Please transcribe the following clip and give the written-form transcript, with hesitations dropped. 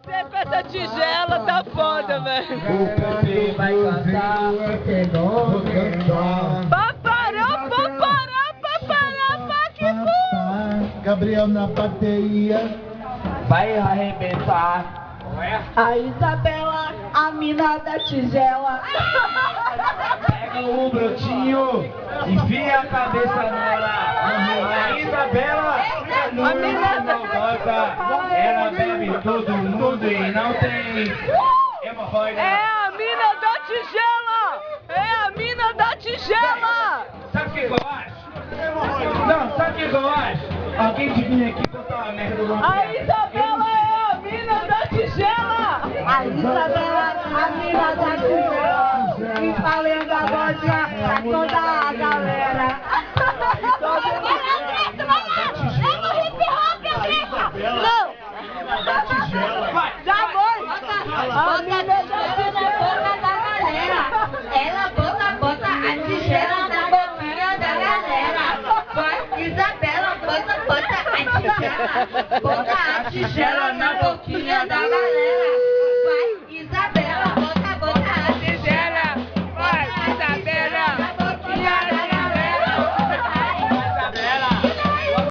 você com essa tigela tá foda, velho. O Pepe vai cantar. Papará, que Gabriel na bateria. Vai arrebentar. A Isabela, a mina da tigela. Pega o brotinho, enfia a cabeça nela. A Isabela, a mina maldosa, ela bebe todo mundo e não tem hemorroida. É a mina da tigela! É a mina da tigela! Sabe o que eu acho? Não, sabe o que eu acho? Alguém de vir aqui contar uma merda do A Isabela é a mina da tigela! A Isabela, a mina da tigela. E falando a voz pra toda a galera. Não! Já foi! A mina da tigela da galera. Ela bota a tigela na boquinha da galera. Vai, Isabela, bota a tigela. Bota a tigela na boquinha da